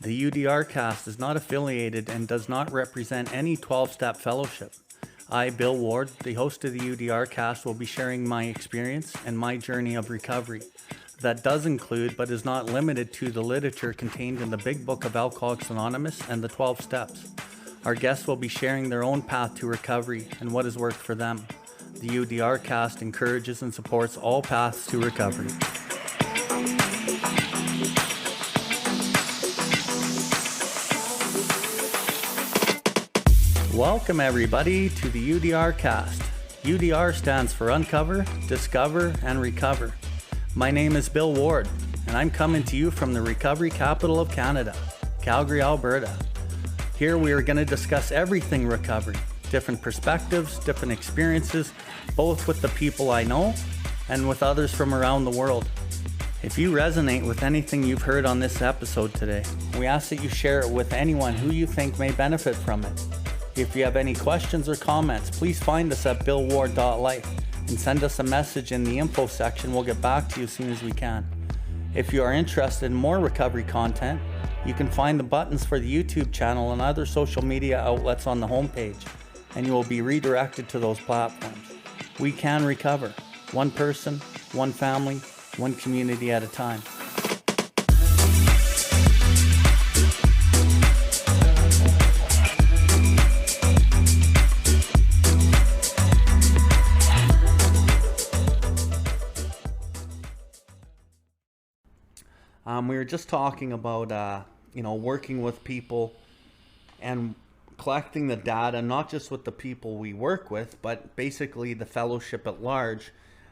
The UDRcast is not affiliated and does not represent any 12-step fellowship. I, Bill Ward, the host of the UDRcast, will be sharing my experience and my journey of recovery. That does include, but is not limited to, the literature contained in the Big Book of Alcoholics Anonymous and the 12 Steps. Our guests will be sharing their own path to recovery and what has worked for them. The UDRcast encourages and supports all paths to recovery. Welcome everybody to the UDRcast. UDR stands for Uncover, Discover, and Recover. My name is Bill Ward, and I'm coming to you from the recovery capital of Canada, Calgary, Alberta. Here we are going to discuss everything recovery, different perspectives, different experiences, both with the people I know and with others from around the world. If you resonate with anything you've heard on this episode today, we ask that you share it with anyone who you think may benefit from it. If you have any questions or comments, please find us at BILLWARDLIFE and send us a message in the info section. We'll get back to you as soon as we can. If you are interested in more recovery content, you can find the buttons for the YouTube channel and other social media outlets on the homepage, and you will be redirected to those platforms. We can recover, one person, one family, one community at a time. We were just talking about, working with people and collecting the data, not just with the people we work with, but basically the fellowship at large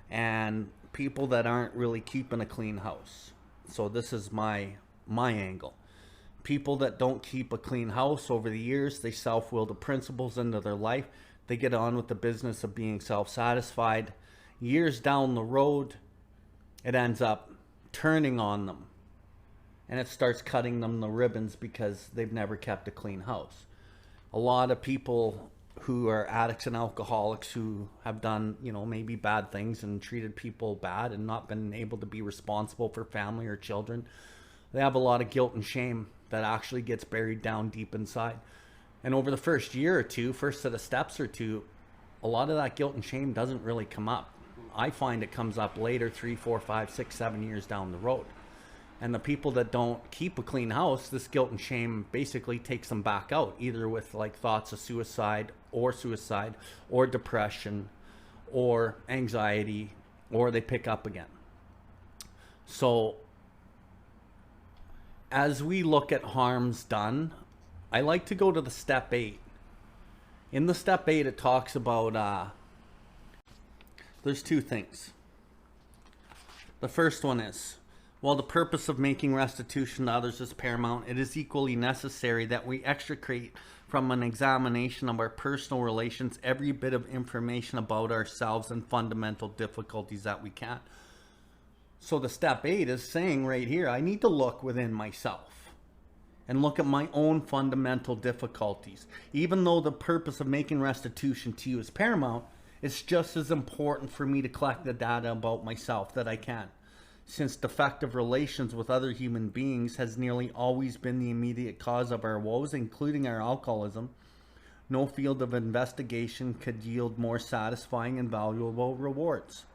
and people that aren't really keeping a clean house. So this is my angle. People that don't keep a clean house over the years, they self-will the principles into their life. They get on with the business of being self-satisfied. Years down the road, it ends up turning on them. And it starts cutting them the ribbons because they've never kept a clean house. A lot of people who are addicts and alcoholics who have done, maybe bad things and treated people bad and not been able to be responsible for family or children, they have a lot of guilt and shame that actually gets buried down deep inside. And over the first year or two, first set of steps or two, a lot of that guilt and shame doesn't really come up. I find it comes up later, 3, 4, 5, 6, 7 years down the road. And the people that don't keep a clean house, this guilt and shame basically takes them back out, either with thoughts of suicide or depression or anxiety, or they pick up again. So as we look at harms done, I like to go to the step 8. In the step 8, it talks about, there's 2 things. The first one is, while the purpose of making restitution to others is paramount, it is equally necessary that we extricate from an examination of our personal relations every bit of information about ourselves and fundamental difficulties that we can. So the step 8 is saying right here, I need to look within myself and look at my own fundamental difficulties. Even though the purpose of making restitution to you is paramount, it's just as important for me to collect the data about myself that I can. Since defective relations with other human beings has nearly always been the immediate cause of our woes, including our alcoholism, no field of investigation could yield more satisfying and valuable rewards.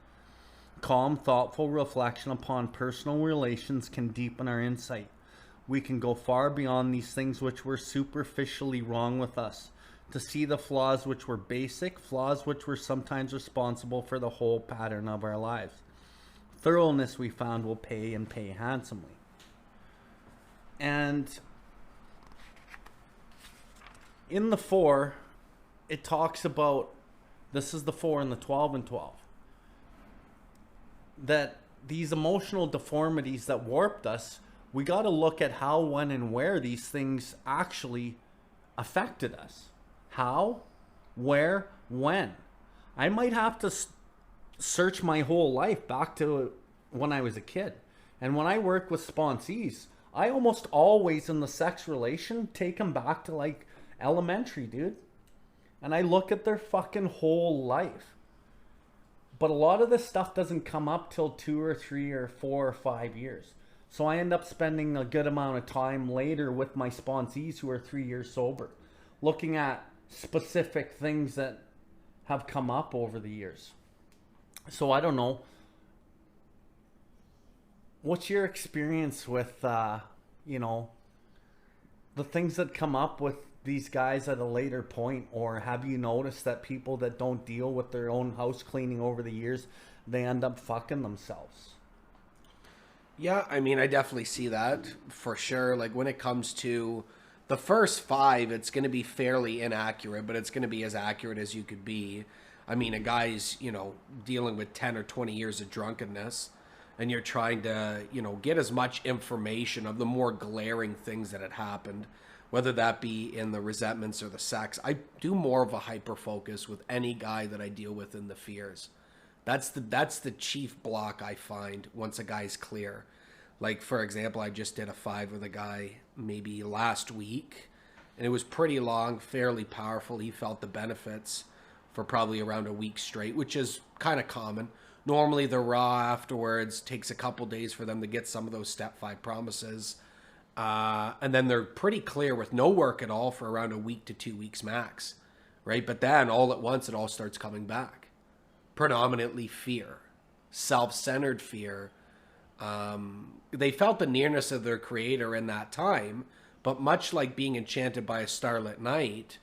Calm, thoughtful reflection upon personal relations can deepen our insight. We can go far beyond these things which were superficially wrong with us, to see the flaws which were basic, flaws which were sometimes responsible for the whole pattern of our lives. Thoroughness, we found, will pay and pay handsomely. And in the 4, it talks about, this is the 4 and the 12 and 12, that these emotional deformities that warped us, we got to look at how, when, and where these things actually affected us. How, where, when. I might have to search my whole life back to when I was a kid. And when I work with sponsees, I almost always in the sex relation take them back to elementary, dude. And I look at their fucking whole life. But a lot of this stuff doesn't come up till 2 or 3 or 4 or 5 years. So I end up spending a good amount of time later with my sponsees who are 3 years sober, looking at specific things that have come up over the years. So I don't know. What's your experience with, you know, the things that come up with these guys at a later point? Or have you noticed that people that don't deal with their own house cleaning over the years, they end up fucking themselves? Yeah, I mean, I definitely see that for sure. Like when it comes to the first 5, it's going to be fairly inaccurate, but it's going to be as accurate as you could be. I mean, a guy's, you know, dealing with 10 or 20 years of drunkenness, and you're trying to, you know, get as much information of the more glaring things that had happened, whether that be in the resentments or the sex. I do more of a hyper focus with any guy that I deal with in the fears. That's the chief block I find once a guy's clear. Like, for example, I just did a 5 with a guy maybe last week, and it was pretty long, fairly powerful. He felt the benefits for probably around a week straight, which is kind of common. Normally, the raw afterwards takes a couple days for them to get some of those step 5 promises. And then they're pretty clear with no work at all for around a week to 2 weeks max, right? But then all at once, it all starts coming back. Predominantly fear, self-centered fear. They felt the nearness of their creator in that time, but much like being enchanted by a starlit night,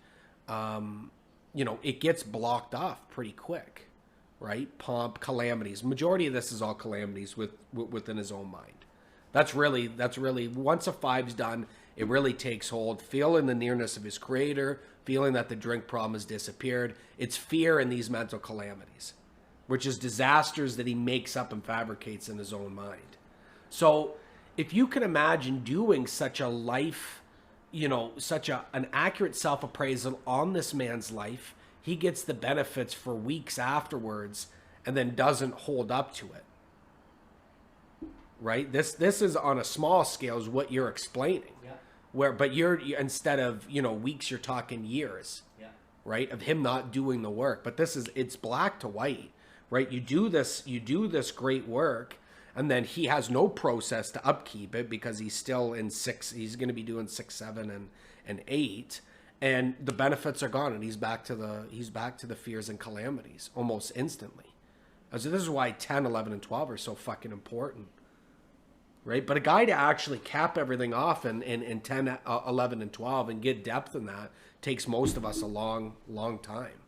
you know, it gets blocked off pretty quick, right? Pomp, calamities. Majority of this is all calamities within his own mind. That's really, once a 5's done, it really takes hold. Feeling the nearness of his creator, feeling that the drink problem has disappeared. It's fear in these mental calamities, which is disasters that he makes up and fabricates in his own mind. So if you can imagine doing such a life, you know, such an accurate self-appraisal on this man's life, he gets the benefits for weeks afterwards and then doesn't hold up to it. Right? This is on a small scale is what you're explaining. Yeah. But you're instead of, you know, weeks, you're talking years. Yeah. Right? Of him not doing the work. But it's black to white. Right? You do this great work, and then he has no process to upkeep it because he's still in 6. He's going to be doing 6, 7, and 8, and the benefits are gone, and he's back to the fears and calamities almost instantly. So this is why 10, 11, and 12 are so fucking important, right? But a guy to actually cap everything off in 10, 11, and 12 and get depth in that takes most of us a long, long time,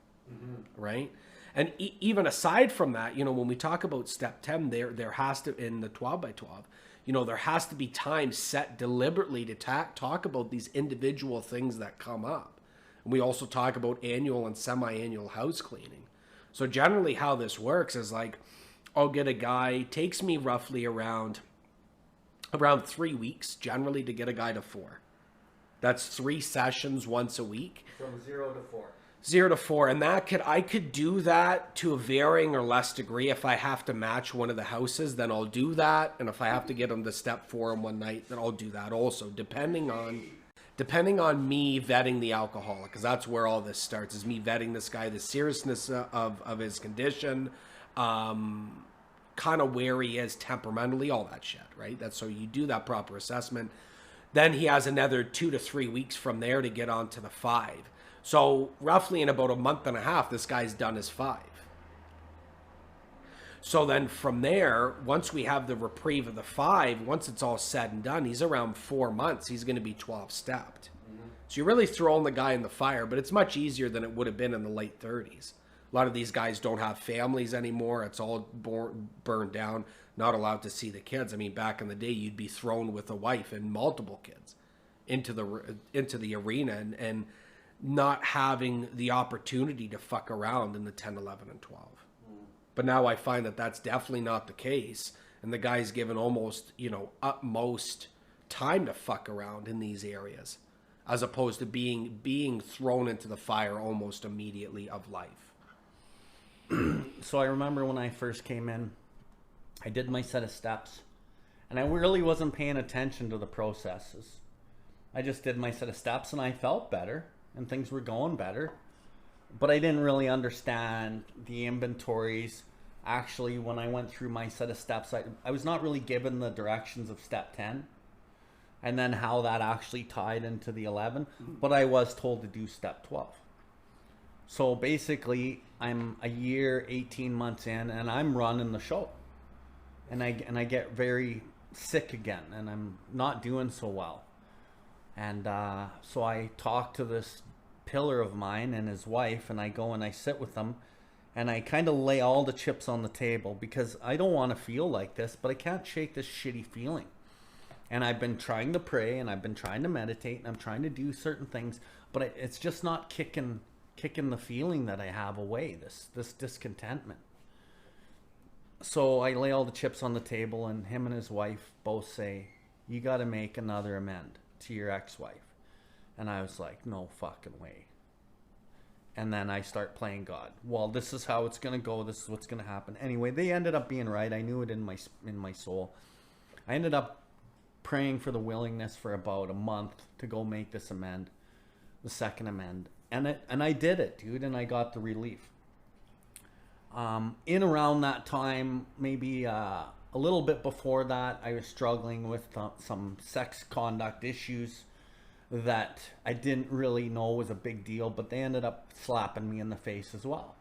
right? And even aside from that, you know, when we talk about step 10, there has to, in the 12 by 12, you know, there has to be time set deliberately to talk about these individual things that come up. And we also talk about annual and semi-annual house cleaning. So generally how this works is like, I'll get a guy, takes me roughly around 3 weeks generally to get a guy to 4. That's 3 sessions once a week. From 0 to 4. 0 to 4, and I could do that to a varying or less degree. If I have to match one of the houses, then I'll do that. And if I have to get them to step 4 in one night, then I'll do that also, depending on me vetting the alcoholic, because that's where all this starts, is me vetting this guy, the seriousness of his condition, kind of where he is temperamentally, all that shit, right? That's so you do that proper assessment. Then he has another 2 to 3 weeks from there to get on to the 5. So roughly in about a month and a half, this guy's done his 5. So then from there, once we have the reprieve of the 5, once it's all said and done, he's around 4 months. He's going to be 12 stepped. So you're really throwing the guy in the fire, but it's much easier than it would have been in the late 30s. A lot of these guys don't have families anymore. It's all burned down, not allowed to see the kids. I mean, back in the day, you'd be thrown with a wife and multiple kids into the arena and not having the opportunity to fuck around in the 10, 11, and 12. But now I find that that's definitely not the case. And the guy's given almost, you know, utmost time to fuck around in these areas, as opposed to being thrown into the fire almost immediately of life. So I remember when I first came in, I did my set of steps, and I really wasn't paying attention to the processes. I just did my set of steps, and I felt better. And things were going better, but I didn't really understand the inventories actually, when I went through my set of steps, I was not really given the directions of step 10 and then how that actually tied into the 11, but I was told to do step 12. So basically, I'm a year, 18 months in, and I'm running the show. And I get very sick again, and I'm not doing so well. And so I talk to this pillar of mine and his wife, and I go and I sit with them, and I kind of lay all the chips on the table because I don't want to feel like this, but I can't shake this shitty feeling. And I've been trying to pray, and I've been trying to meditate, and I'm trying to do certain things, but it's just not kicking the feeling that I have away, this discontentment. So I lay all the chips on the table, and him and his wife both say, you got to make another amend to your ex-wife. And I was like, no fucking way. And then I start playing God. Well, this is how it's going to go. This is what's going to happen. Anyway, they ended up being right. I knew it in my soul. I ended up praying for the willingness for about a month to go make this amend, the second amend. And I did it, dude, and I got the relief. In around that time, maybe a little bit before that, I was struggling with some sex conduct issues that I didn't really know was a big deal, but they ended up slapping me in the face as well.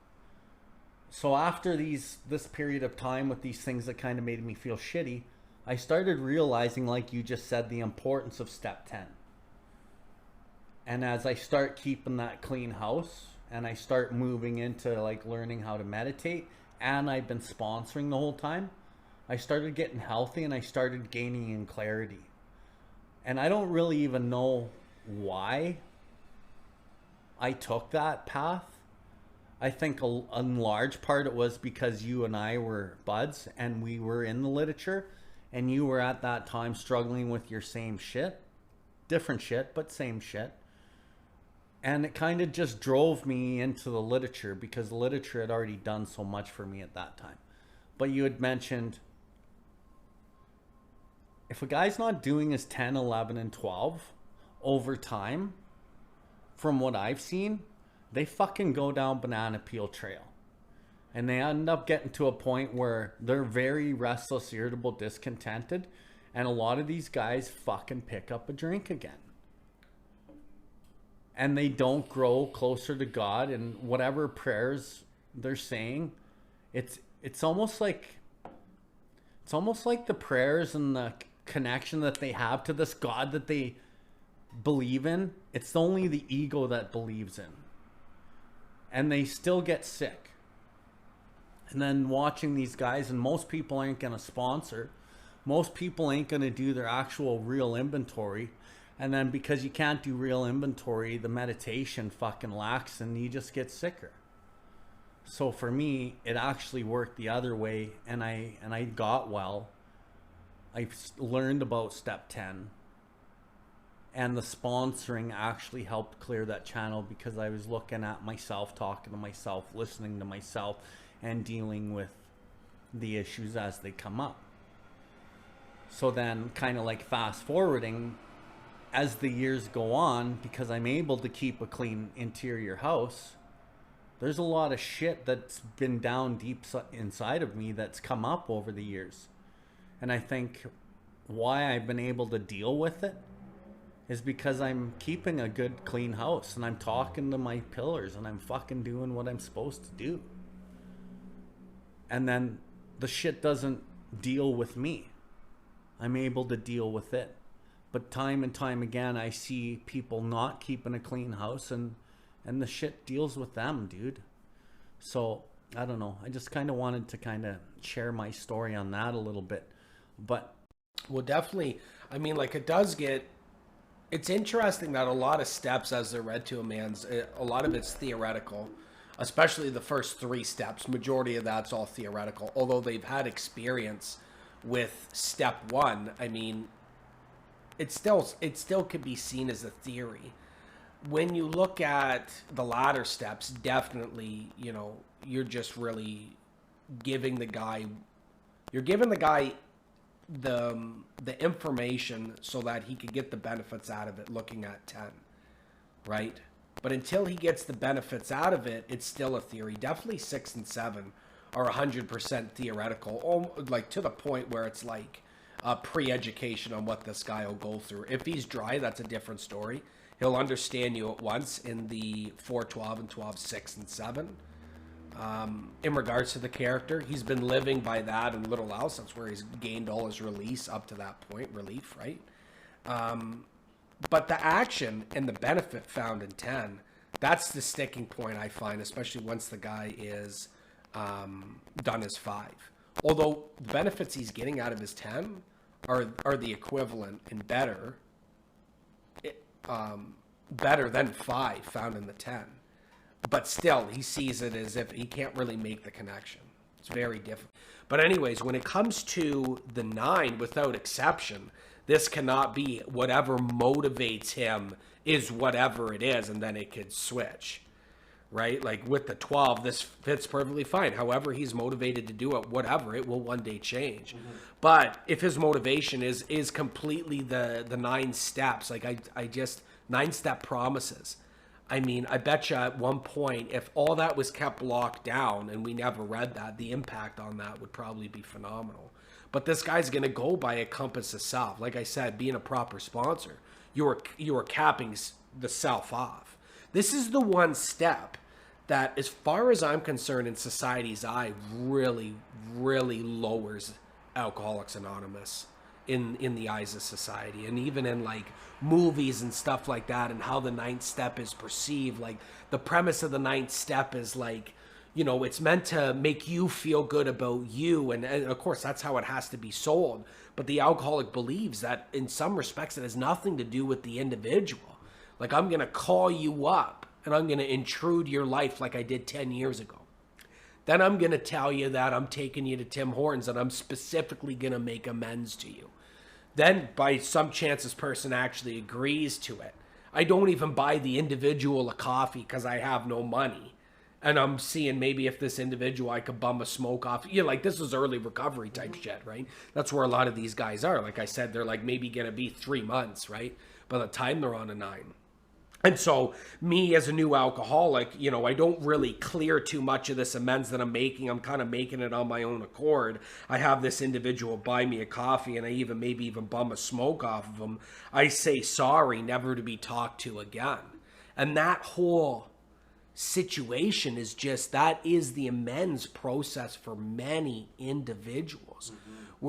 So after this period of time with these things that kind of made me feel shitty, I started realizing, like you just said, the importance of step 10. And as I start keeping that clean house and I start moving into like learning how to meditate, and I've been sponsoring the whole time, I started getting healthy and I started gaining in clarity. And I don't really even know why I took that path. I think in large part it was because you and I were buds and we were in the literature, and you were at that time struggling with your same shit. Different shit, but same shit. And it kind of just drove me into the literature because the literature had already done so much for me at that time. But you had mentioned, if a guy's not doing his 10, 11, and 12 over time, from what I've seen, they fucking go down banana peel trail. And they end up getting to a point where they're very restless, irritable, discontented. And a lot of these guys fucking pick up a drink again. And they don't grow closer to God, and whatever prayers they're saying, it's almost like the prayers and the connection that they have to this God that they believe in, it's only the ego that believes in. And they still get sick. And then watching these guys, and most people ain't going to sponsor. Most people ain't going to do their actual real inventory. And then because you can't do real inventory, the meditation fucking lacks and you just get sicker. So for me, it actually worked the other way, and I got well. I learned about step 10. And the sponsoring actually helped clear that channel because I was looking at myself, talking to myself, listening to myself, and dealing with the issues as they come up. So then, kind of like fast forwarding, as the years go on, because I'm able to keep a clean interior house, there's a lot of shit that's been down deep inside of me that's come up over the years. And I think why I've been able to deal with it is because I'm keeping a good clean house, and I'm talking to my pillars, and I'm fucking doing what I'm supposed to do. And then the shit doesn't deal with me. I'm able to deal with it. But time and time again, I see people not keeping a clean house, and the shit deals with them, dude. So, I don't know. I just kind of wanted to kind of share my story on that a little bit. But, well, definitely. I mean, like, it's interesting that a lot of steps, as they're read to a man's, a lot of it's theoretical, especially the first 3 steps. Majority of that's all theoretical. Although they've had experience with step 1, I mean, it still could be seen as a theory. When you look at the latter steps, definitely, you know, you're just really giving the guy the information so that he could get the benefits out of it looking at 10, right? But until he gets the benefits out of it, it's still a theory. Definitely 6 and 7 are 100% theoretical, like to the point where it's like pre-education on what this guy will go through. If he's dry, that's a different story. He'll understand you at once in the 412 and 12, 6 and 7. In regards to the character, he's been living by that in Little House. That's where he's gained all his release up to that point, relief, right? But the action and the benefit found in 10, that's the sticking point I find, especially once the guy is done his 5. Although the benefits he's getting out of his 10 are the equivalent and better than 5 found in the 10. But still, he sees it as if he can't really make the connection. It's very different. But anyways, when it comes to the 9, without exception, this cannot be whatever motivates him is whatever it is, and then it could switch, right? Like with the 12, this fits perfectly fine. However he's motivated to do it, whatever, it will one day change. Mm-hmm. But if his motivation is completely the 9 steps, like I just 9-step promises. I mean, I bet you at one point, if all that was kept locked down and we never read that, the impact on that would probably be phenomenal. But this guy's going to go by a compass of self. Like I said, being a proper sponsor, you are capping the self off. This is the one step that, as far as I'm concerned, in society's eye, really, really lowers Alcoholics Anonymous in the eyes of society, and even in like movies and stuff like that, and how the 9th step is perceived. Like the premise of the 9th step is like, you know, it's meant to make you feel good about you, and of course that's how it has to be sold. But the alcoholic believes that in some respects it has nothing to do with the individual. Like, I'm gonna call you up and I'm gonna intrude your life like I did 10 years ago. Then I'm gonna tell you that I'm taking you to Tim Hortons and I'm specifically gonna make amends to you. Then by some chance this person actually agrees to it. I don't even buy the individual a coffee because I have no money. And I'm seeing maybe if this individual I could bum a smoke off. You know, like this is early recovery type shit, right? That's where a lot of these guys are. Like I said, they're like maybe going to be 3 months, right? By the time they're on a 9. And so me as a new alcoholic, you know, I don't really clear too much of this amends that I'm making. I'm kind of making it on my own accord. I have this individual buy me a coffee and I maybe even bum a smoke off of them. I say sorry, never to be talked to again. And that whole situation is just, that is the amends process for many individuals. Mm-hmm.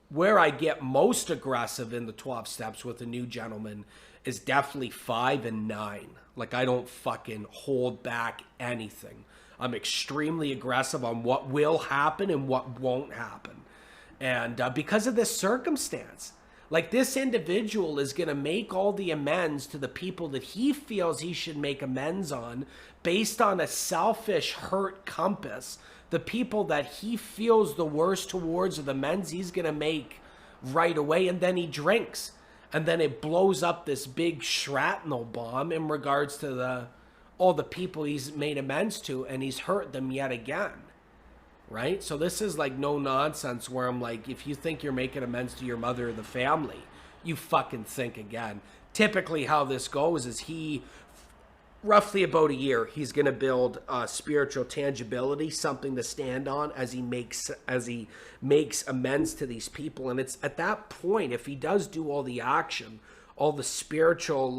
Where I get most aggressive in the 12 steps with a new gentleman is definitely 5 and 9. Like, I don't fucking hold back anything. I'm extremely aggressive on what will happen and what won't happen. And because of this circumstance, like, this individual is going to make all the amends to the people that he feels he should make amends on based on a selfish hurt compass. The people that he feels the worst towards are the amends he's going to make right away. And then he drinks. And then it blows up this big shrapnel bomb in regards to all the people he's made amends to, and he's hurt them yet again, right? So this is like no nonsense where I'm like, if you think you're making amends to your mother or the family, you fucking think again. Typically how this goes is roughly about a year, he's going to build spiritual tangibility, something to stand on as he makes amends to these people. And it's at that point, if he does do all the action, all the spiritual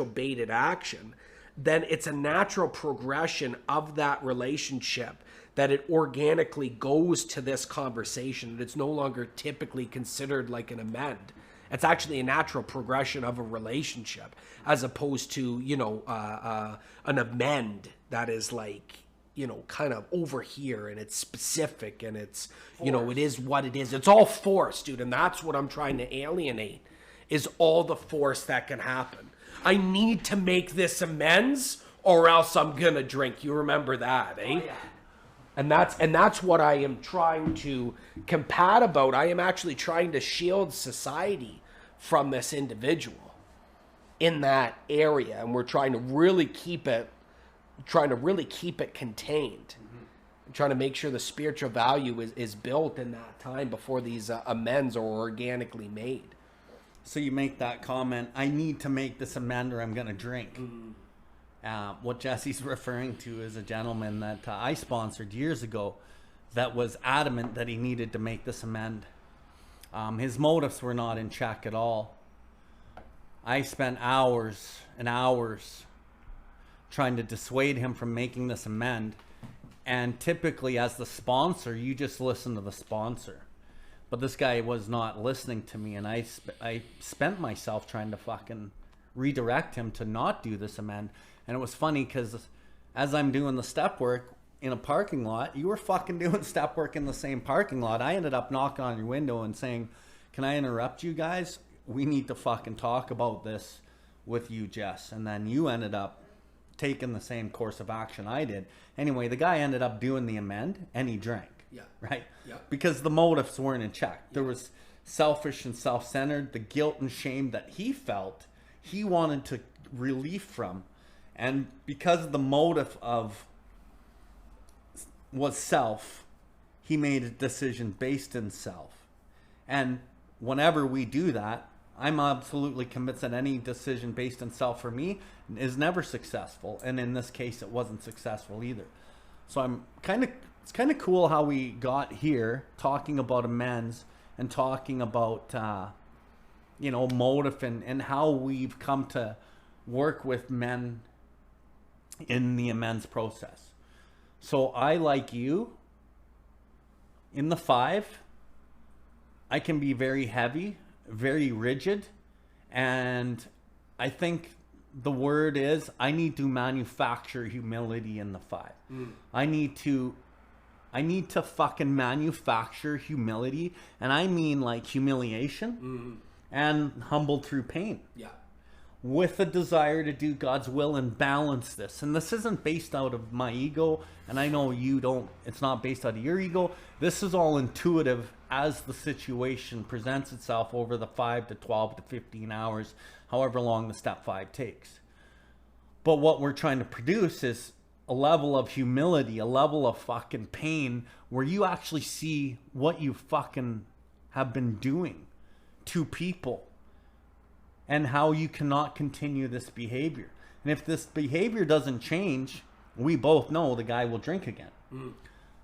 baited action, then it's a natural progression of that relationship that it organically goes to this conversation. It's no longer typically considered like an amend. It's actually a natural progression of a relationship, as opposed to, you know, an amend that is like, you know, kind of over here and it's specific and it's, you know, it is what it is. It's all force, dude. And that's what I'm trying to alienate, is all the force that can happen. I need to make this amends or else I'm going to drink. You remember that, eh? Oh, yeah. And that's what I am trying to combat about. I am actually trying to shield society from this individual in that area, and we're trying to really keep it contained. Mm-hmm. I'm trying to make sure the spiritual value is built in that time before these amends are organically made. So you make that comment, I need to make this amend or I'm going to drink. Mm-hmm. What Jesse's referring to is a gentleman that I sponsored years ago that was adamant that he needed to make this amend. His motives were not in check at all. I spent hours and hours trying to dissuade him from making this amend. And typically, as the sponsor, you just listen to the sponsor. But this guy was not listening to me, and I spent myself trying to fucking redirect him to not do this amend. And it was funny because as I'm doing the step work in a parking lot, you were fucking doing step work in the same parking lot. I ended up knocking on your window and saying, "Can I interrupt you guys? We need to fucking talk about this with you, Jess." And then you ended up taking the same course of action I did. Anyway, the guy ended up doing the amend and he drank. Yeah. Right? Yeah. Because the motives weren't in check. There was selfish and self-centered, the guilt and shame that he felt, he wanted to relief from. And because the motive was self, he made a decision based in self. And whenever we do that, I'm absolutely convinced that any decision based in self for me is never successful. And in this case, it wasn't successful either. So it's kind of cool how we got here talking about amends and talking about, motive and how we've come to work with men in the amends process. So I, like you, in the 5, I can be very heavy, very rigid, and I think the word is I need to manufacture humility in the 5. I need to fucking manufacture humility, and I mean like humiliation and humbled through pain. Yeah. With a desire to do God's will and balance this. And this isn't based out of my ego, and I know it's not based out of your ego. This is all intuitive as the situation presents itself over the 5 to 12 to 15 hours, however long the step 5 takes. But what we're trying to produce is a level of humility, a level of fucking pain, where you actually see what you fucking have been doing to people and how you cannot continue this behavior. And if this behavior doesn't change, we both know the guy will drink again.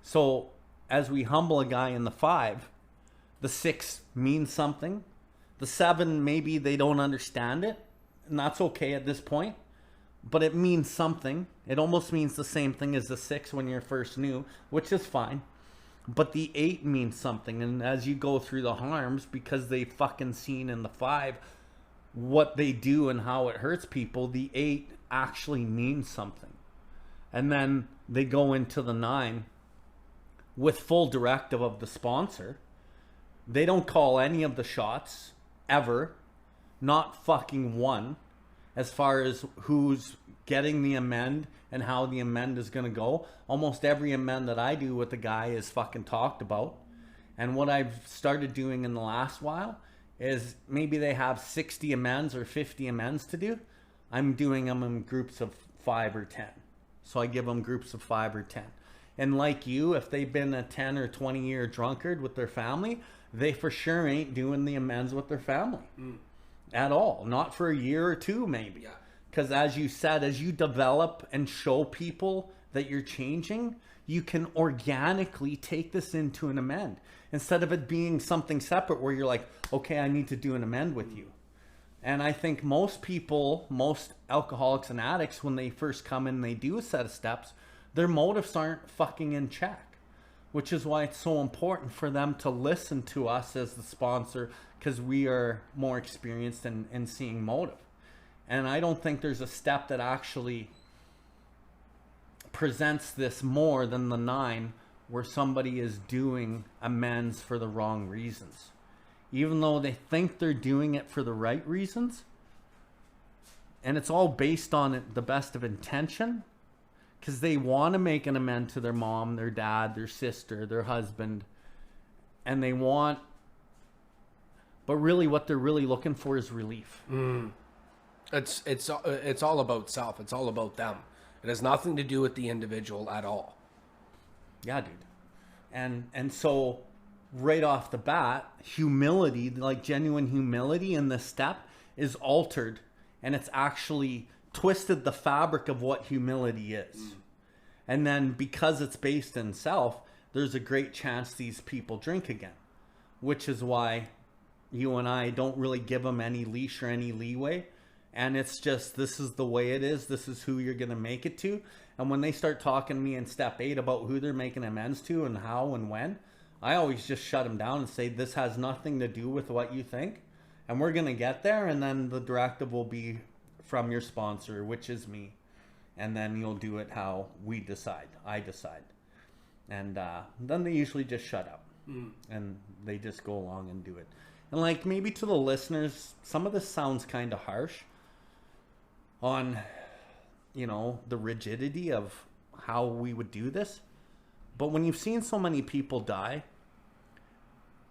So as we humble a guy in the 5, the 6 means something. The 7, maybe they don't understand it, and that's okay at this point, but it means something. It almost means the same thing as the 6 when you're first new, which is fine. But the 8 means something, and as you go through the harms, because they've fucking seen in the 5 what they do and how it hurts people, the 8 actually means something. And then they go into the 9 with full directive of the sponsor. They don't call any of the shots ever, not fucking one, as far as who's getting the amend and how the amend is going to go. Almost every amend that I do with the guy is fucking talked about. And what I've started doing in the last while is maybe they have 60 amends or 50 amends to do. I'm doing them in groups of 5 or 10. So I give them groups of 5 or 10. And like you, if they've been a 10 or 20 year drunkard with their family, they for sure ain't doing the amends with their family at all. Not for a year or 2 maybe. Yeah. Because as you said, as you develop and show people that you're changing, you can organically take this into an amend. Instead of it being something separate where you're like, okay, I need to do an amend with you. And I think most people, most alcoholics and addicts, when they first come in, they do a set of steps, their motives aren't fucking in check. Which is why it's so important for them to listen to us as the sponsor, because we are more experienced in seeing motive. And I don't think there's a step that actually presents this more than the 9, where somebody is doing amends for the wrong reasons. Even though they think they're doing it for the right reasons, and it's all based on the best of intention, because they want to make an amend to their mom, their dad, their sister, their husband, and they want, but really what they're really looking for is relief. It's all about self. It's all about them. It has nothing to do with the individual at all. Yeah, dude. And so right off the bat, humility, like genuine humility in this step, is altered, and it's actually twisted the fabric of what humility is. And then because it's based in self, there's a great chance these people drink again, which is why you and I don't really give them any leash or any leeway. And it's just, this is the way it is. This is who you're going to make it to. And when they start talking to me in step 8 about who they're making amends to and how and when, I always just shut them down and say, this has nothing to do with what you think. And we're going to get there. And then the directive will be from your sponsor, which is me. And then you'll do it how we decide. I decide. And then they usually just shut up. And they just go along and do it. And like maybe to the listeners, some of this sounds kind of harsh on, you know, the rigidity of how we would do this. But when you've seen so many people die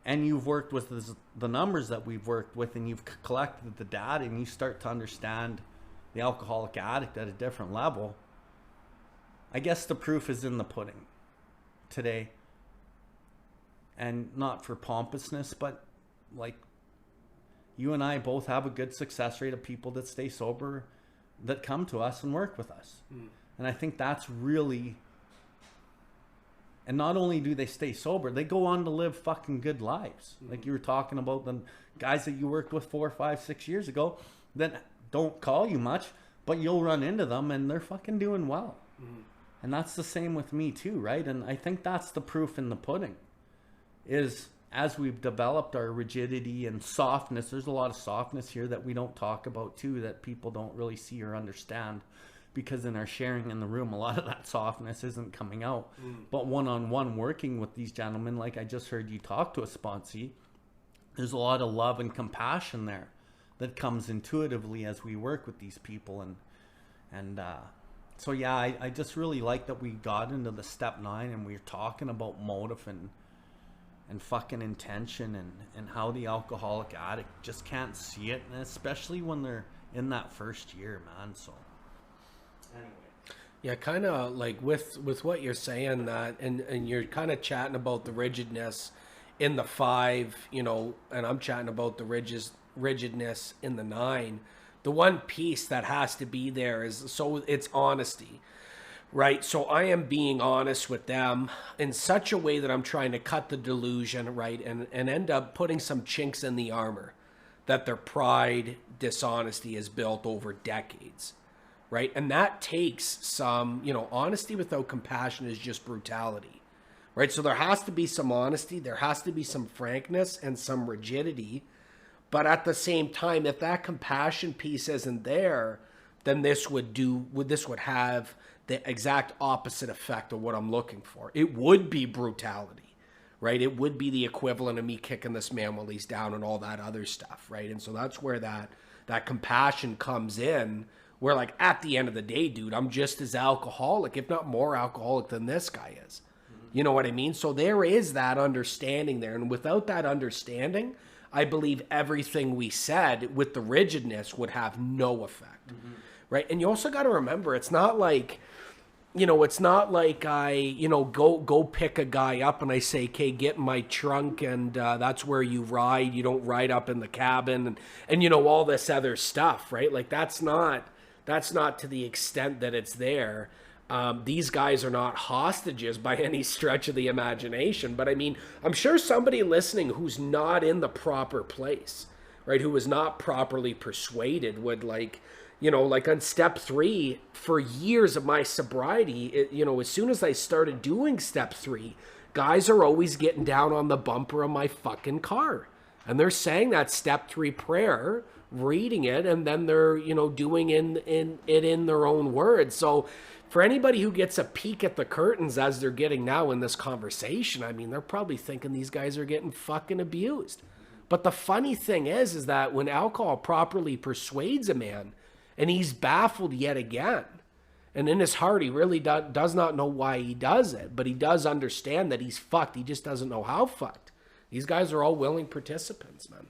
and you've worked with the numbers that we've worked with and you've collected the data and you start to understand the alcoholic addict at a different level, I guess the proof is in the pudding today. And not for pompousness, but like you and I both have a good success rate of people that stay sober, that come to us and work with us. And I think that's really, and not only do they stay sober, they go on to live fucking good lives. Like you were talking about the guys that you worked with 4, 5, 6 years ago that don't call you much, but you'll run into them and they're fucking doing well. And that's the same with me too, right? And I think that's the proof in the pudding, is as we've developed our rigidity and softness, there's a lot of softness here that we don't talk about too, that people don't really see or understand, because in our sharing in the room, a lot of that softness isn't coming out. But one-on-one working with these gentlemen, like I just heard you talk to a sponsee, there's a lot of love and compassion there that comes intuitively as we work with these people. So yeah, I just really like that we got into the step 9 and we're talking about motive and fucking intention and how the alcoholic addict just can't see it, and especially when they're in that first year, man. So anyway, yeah, kind of like with what you're saying, that and you're kind of chatting about the rigidness in the 5, you know, and I'm chatting about the rigidness in the 9. The one piece that has to be there is, so it's honesty. Right, so I am being honest with them in such a way that I'm trying to cut the delusion, right, and end up putting some chinks in the armor that their pride, dishonesty has built over decades, right? And that takes some, you know, honesty without compassion is just brutality, right? So there has to be some honesty, there has to be some frankness and some rigidity, but at the same time, if that compassion piece isn't there, then this would have the exact opposite effect of what I'm looking for. It would be brutality, right? It would be the equivalent of me kicking this man while he's down and all that other stuff, right? And so that's where that compassion comes in, where like at the end of the day, dude, I'm just as alcoholic, if not more alcoholic than this guy is. You know what I mean? So there is that understanding there. And without that understanding, I believe everything we said with the rigidness would have no effect. Right? And you also got to remember, it's not like, you know, it's not like I, you know, go pick a guy up and I say, okay, get in my trunk and that's where you ride. You don't ride up in the cabin and you know, all this other stuff, right? Like that's not to the extent that it's there. These guys are not hostages by any stretch of the imagination. But I mean, I'm sure somebody listening who's not in the proper place, right, who is not properly persuaded would like, you know, like on step 3, for years of my sobriety, you know, as soon as I started doing step 3, guys are always getting down on the bumper of my fucking car. And they're saying that step 3 prayer, reading it, and then they're, you know, doing it in their own words. So for anybody who gets a peek at the curtains as they're getting now in this conversation, I mean, they're probably thinking these guys are getting fucking abused. But the funny thing is that when alcohol properly persuades a man, and he's baffled yet again, and in his heart he really does not know why he does it, but he does understand that he's fucked. He just doesn't know how fucked. These guys are all willing participants, man.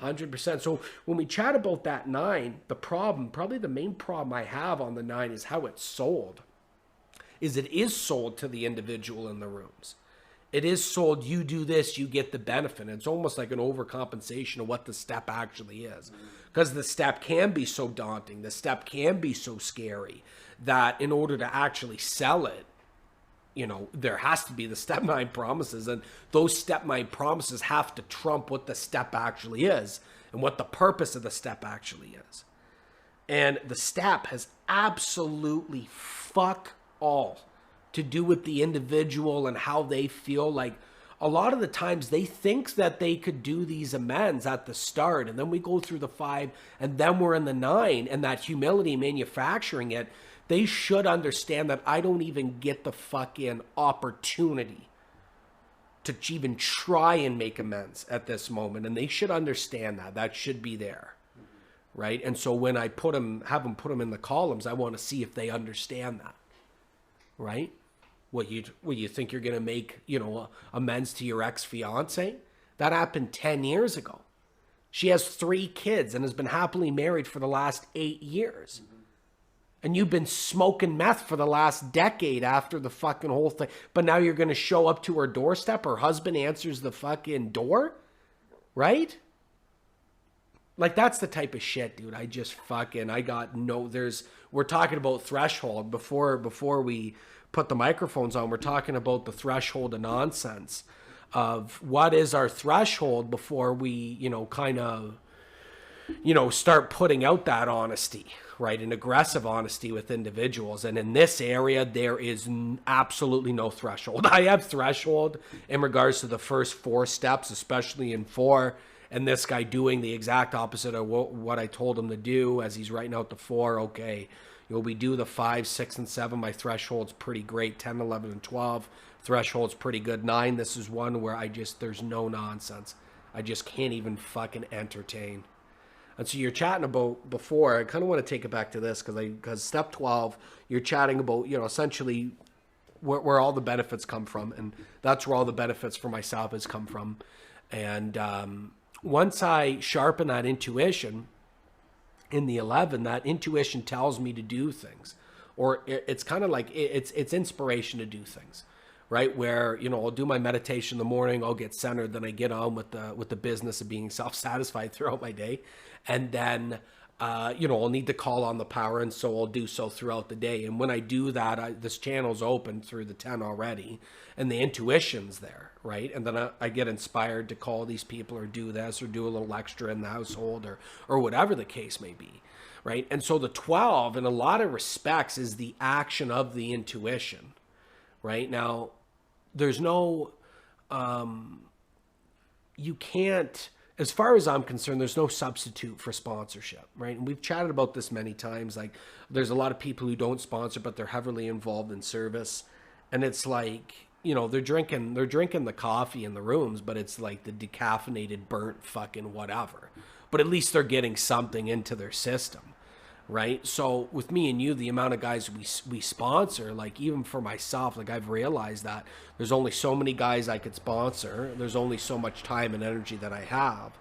100%. So when we chat about that 9, the problem, probably the main problem I have on the 9 is how it's sold. Is it is sold to the individual in the rooms. It is sold, you do this, you get the benefit. It's almost like an overcompensation of what the step actually is. Because the step can be so daunting, the step can be so scary, that in order to actually sell it, you know, there has to be the step 9 promises, and those step 9 promises have to trump what the step actually is and what the purpose of the step actually is. And the step has absolutely fuck all to do with the individual and how they feel. Like, a lot of the times they think that they could do these amends at the start, and then we go through the 5, and then we're in the 9, and that humility manufacturing it. They should understand that I don't even get the fucking opportunity to even try and make amends at this moment. And they should understand that. That should be there. Right? And so when I have them put them in the columns, I want to see if they understand that. Right? What you think you're going to make, you know, amends to your ex-fiance? That happened 10 years ago. She has 3 kids and has been happily married for the last 8 years. And you've been smoking meth for the last decade after the fucking whole thing. But now you're going to show up to her doorstep. Her husband answers the fucking door. Right? Like, that's the type of shit, dude. We're talking about threshold before we put the microphones on. We're talking about the threshold of nonsense of what is our threshold before we, you know, kind of, you know, start putting out that honesty, right? An aggressive honesty with individuals. And in this area, there is absolutely no threshold. I have threshold in regards to the first 4 steps, especially in 4. And this guy doing the exact opposite of what I told him to do as he's writing out the 4. Okay, you know, we do the 5, 6, and 7. My threshold's pretty great. 10, 11, and 12. Threshold's pretty good. 9, this is one where there's no nonsense. I just can't even fucking entertain. And so you're chatting about before, I kind of want to take it back to this because step 12, you're chatting about, you know, essentially where all the benefits come from. And that's where all the benefits for myself has come from. And once I sharpen that intuition in the 11, that intuition tells me to do things. Or it's kind of like it's inspiration to do things. Right? Where, you know, I'll do my meditation in the morning, I'll get centered, then I get on with the business of being self-satisfied throughout my day. And then, you know, I'll need to call on the power, and so I'll do so throughout the day. And when I do that, this channel's open through the 10 already, and the intuition's there, right? And then I get inspired to call these people or do this or do a little extra in the household or whatever the case may be, right? And so the 12, in a lot of respects, is the action of the intuition. Right now, there's no, you can't, as far as I'm concerned, there's no substitute for sponsorship, right? And we've chatted about this many times. Like, there's a lot of people who don't sponsor, but they're heavily involved in service. And it's like, you know, they're drinking the coffee in the rooms, but it's like the decaffeinated, burnt fucking whatever. But at least they're getting something into their system. Right? So with me and you, the amount of guys we sponsor, like even for myself, like I've realized that there's only so many guys I could sponsor. There's only so much time and energy that I have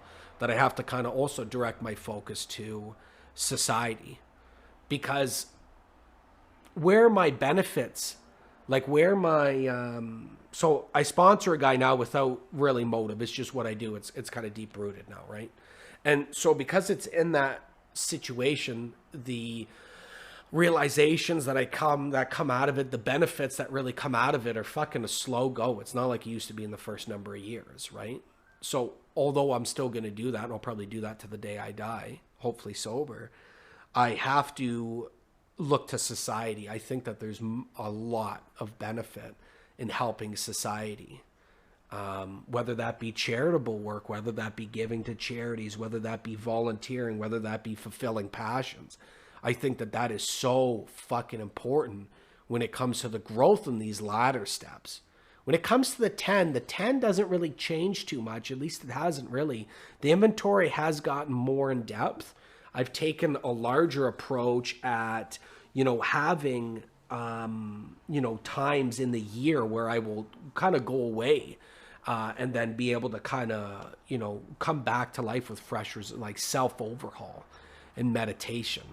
to kind of also direct my focus to society. Because where my benefits, like where my, so I sponsor a guy now without really motive. It's just what I do. It's kind of deep rooted now. Right? And so because it's in that situation, the realizations that come out of it, the benefits that really come out of it are fucking a slow go. It's not like it used to be in the first number of years, right? So although I'm still going to do that, and I'll probably do that to the day I die, hopefully sober, I have to look to society. I think that there's a lot of benefit in helping society. Whether that be charitable work, whether that be giving to charities, whether that be volunteering, whether that be fulfilling passions. I think that is so fucking important when it comes to the growth in these ladder steps. When it comes to the 10 doesn't really change too much. At least it hasn't really. The inventory has gotten more in depth. I've taken a larger approach at, you know, having, you know, times in the year where I will kind of go away. And then be able to kind of, you know, come back to life with fresh, like self-overhaul and meditation,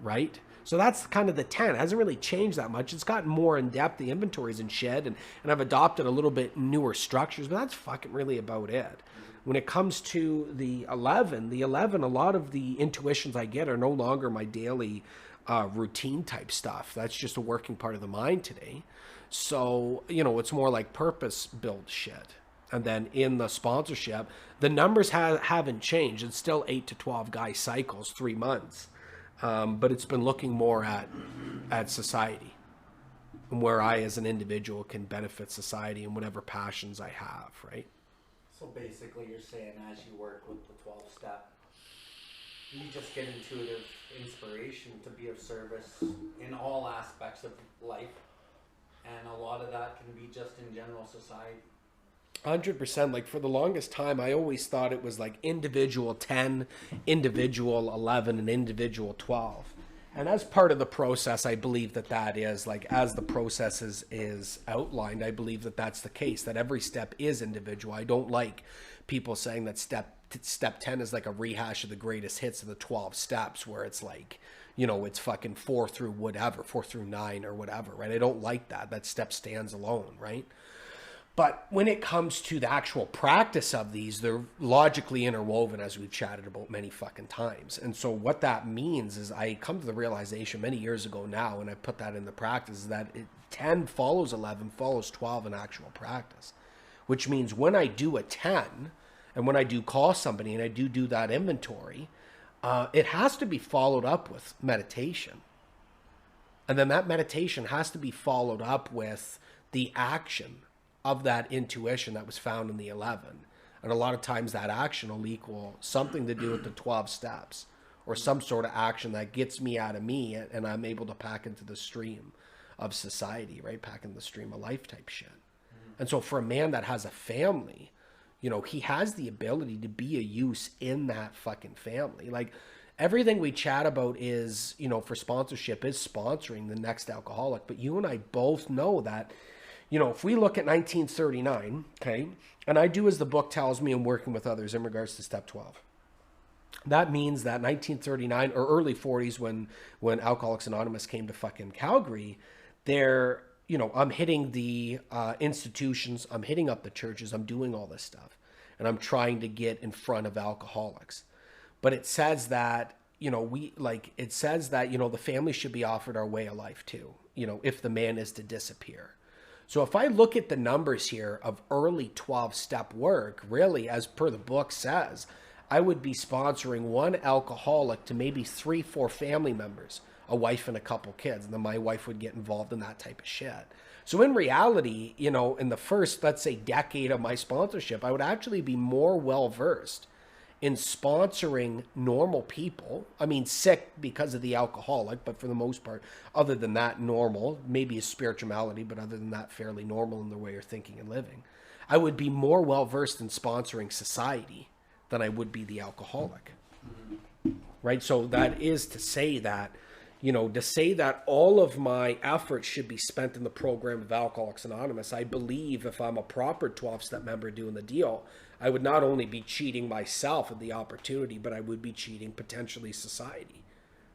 right? So that's kind of the 10. It hasn't really changed that much. It's gotten more in depth. The inventory's in shed, and I've adopted a little bit newer structures, but that's fucking really about it. When it comes to the 11, a lot of the intuitions I get are no longer my daily routine type stuff. That's just a working part of the mind today. So, it's more like purpose built shit. And then in the sponsorship, the numbers haven't changed. It's still 8 to 12 guy cycles, 3 months. But it's been looking more at society and where I as an individual can benefit society and whatever passions I have, right? So basically you're saying as you work with the 12 step, you just get intuitive inspiration to be of service in all aspects of life. And a lot of that can be just in general society. 100%. Like for the longest time, I always thought it was like individual 10, individual 11, and individual 12. And as part of the process, I believe that is like, as the process is outlined, I believe that that's the case, that every step is individual. I don't like people saying that step 10 is like a rehash of the greatest hits of the 12 steps, where it's like, it's fucking 4 through 9 or whatever, right? I don't like that. That step stands alone, right? But when it comes to the actual practice of these, they're logically interwoven, as we've chatted about many fucking times. And so what that means is I come to the realization many years ago now, and I put that in the practice, is that 10 follows 11, follows 12 in actual practice. Which means when I do a 10, and when I do call somebody and I do that inventory, it has to be followed up with meditation. And then that meditation has to be followed up with the action of that intuition that was found in the 11. And a lot of times that action will equal something to do with the 12 steps, or some sort of action that gets me out of me, and I'm able to pack into the stream of society, right? Pack in the stream of life type shit. And so for a man that has a family, he has the ability to be a use in that fucking family. Like everything we chat about is, for sponsorship, is sponsoring the next alcoholic. But you and I both know that, if we look at 1939, okay, and I do as the book tells me and working with others in regards to step 12, that means that 1939 or early 40s, when Alcoholics Anonymous came to fucking Calgary, I'm hitting the institutions, I'm hitting up the churches, I'm doing all this stuff, and I'm trying to get in front of alcoholics. But it says that, the family should be offered our way of life too, if the man is to disappear. So if I look at the numbers here of early 12-step work, really, as per the book says, I would be sponsoring one alcoholic to maybe 3-4 family members, a wife and a couple kids, and then my wife would get involved in that type of shit. So in reality, in the first, let's say, decade of my sponsorship, I would actually be more well-versed in sponsoring normal people. I mean, sick because of the alcoholic, but for the most part, other than that, normal, maybe a spirituality, but other than that, fairly normal in their way of thinking and living. I would be more well-versed in sponsoring society than I would be the alcoholic, right? So that is to say that, all of my efforts should be spent in the program of Alcoholics Anonymous. I believe if I'm a proper 12-step member doing the deal, I would not only be cheating myself of the opportunity, but I would be cheating potentially society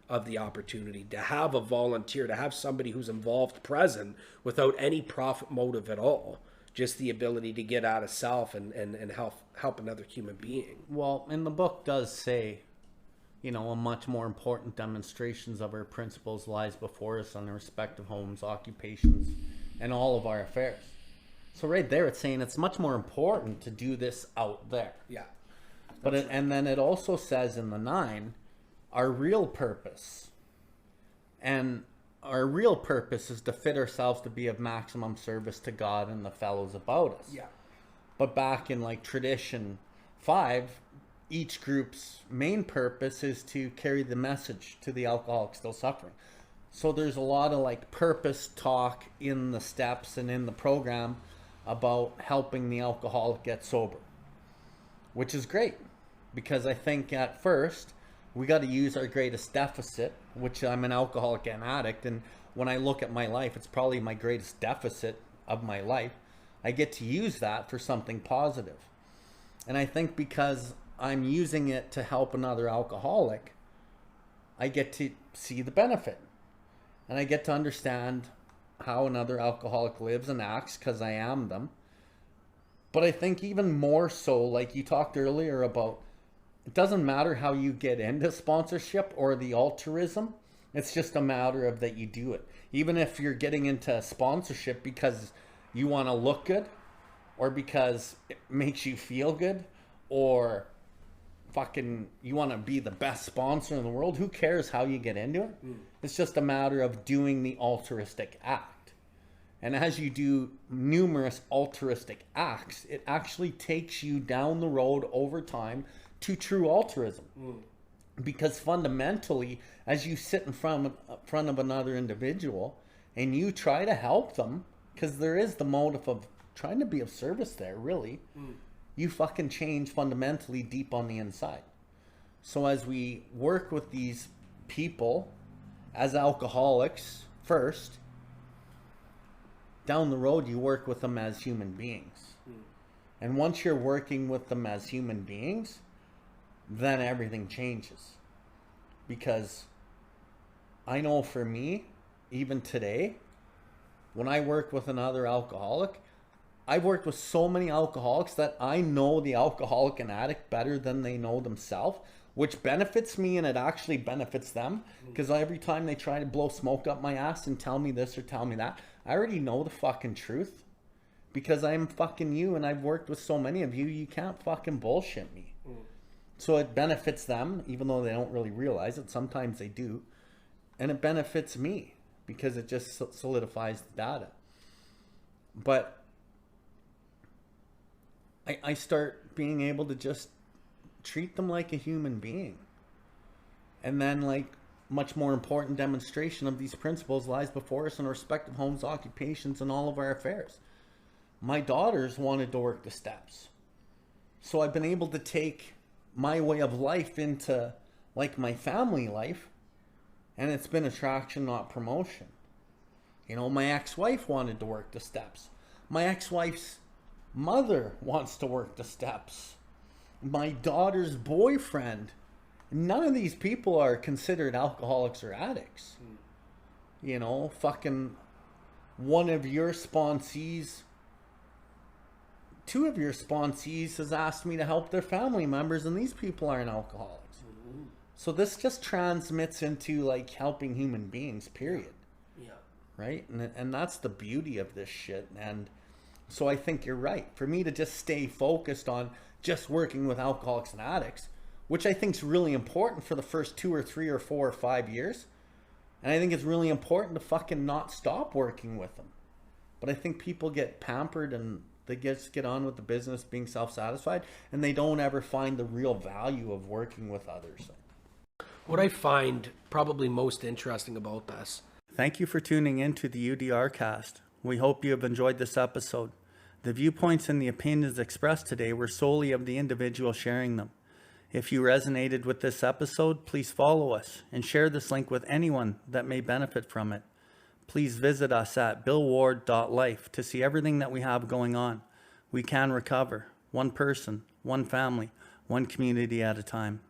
of the opportunity to have a volunteer, to have somebody who's involved present without any profit motive at all. Just the ability to get out of self and help another human being. Well, and the book does say, a much more important demonstrations of our principles lies before us on their respective homes, occupations, and all of our affairs. So right there, it's saying it's much more important to do this out there. Yeah. But and then it also says in the 9, our real purpose. And our real purpose is to fit ourselves to be of maximum service to God and the fellows about us. Yeah. But back in like tradition 5, each group's main purpose is to carry the message to the alcoholic still suffering. So there's a lot of like purpose talk in the steps and in the program about helping the alcoholic get sober, which is great, because I think at first we got to use our greatest deficit, which I'm an alcoholic and addict, and when I look at my life, it's probably my greatest deficit of my life. I get to use that for something positive. And I think because I'm using it to help another alcoholic, I get to see the benefit. and I get to understand how another alcoholic lives and acts because I am them. But I think even more so, like you talked earlier about, it doesn't matter how you get into sponsorship or the altruism. It's just a matter of that you do it. Even if you're getting into sponsorship because you want to look good, or because it makes you feel good, or fucking you want to be the best sponsor in the world, who cares how you get into it? It's just a matter of doing the altruistic act. And as you do numerous altruistic acts, it actually takes you down the road over time to true altruism. Because fundamentally, as you sit in front of another individual and you try to help them, because there is the motive of trying to be of service there, really, you fucking change fundamentally deep on the inside. So as we work with these people as alcoholics first, down the road you work with them as human beings. And once you're working with them as human beings, then everything changes. Because I know for me, even today, when I work with another alcoholic, I've worked with so many alcoholics that I know the alcoholic and addict better than they know themselves, which benefits me and it actually benefits them. Because every time they try to blow smoke up my ass and tell me this or tell me that, I already know the fucking truth. Because I'm fucking you and I've worked with so many of you, you can't fucking bullshit me. So it benefits them, even though they don't really realize it. Sometimes they do. And it benefits me because it just solidifies the data. But I start being able to just treat them like a human being. And then, like, much more important demonstration of these principles lies before us in our respective homes, occupations, and all of our affairs. My daughters wanted to work the steps. So I've been able to take my way of life into, like, my family life. And it's been attraction, not promotion. You know, my ex-wife wanted to work the steps. My ex-wife's mother wants to work the steps. My daughter's boyfriend. None of these people are considered alcoholics or addicts. You know, fucking one of your sponsees, two of your sponsees has asked me to help their family members, and these people aren't alcoholics. So this just transmits into, like, helping human beings, period. Yeah. Right? And that's the beauty of this shit. And so I think you're right. For me to just stay focused on just working with alcoholics and addicts, which I think is really important for the first 2 or 3 or 4 or 5 years. And I think it's really important to fucking not stop working with them. But I think people get pampered and they just get on with the business being self-satisfied, and they don't ever find the real value of working with others. What I find probably most interesting about this. Thank you for tuning in to the UDRcast. We hope you have enjoyed this episode. The viewpoints and the opinions expressed today were solely of the individual sharing them. If you resonated with this episode, please follow us and share this link with anyone that may benefit from it. Please visit us at BILLWARD.life to see everything that we have going on. We can recover, one person, one family, one community at a time.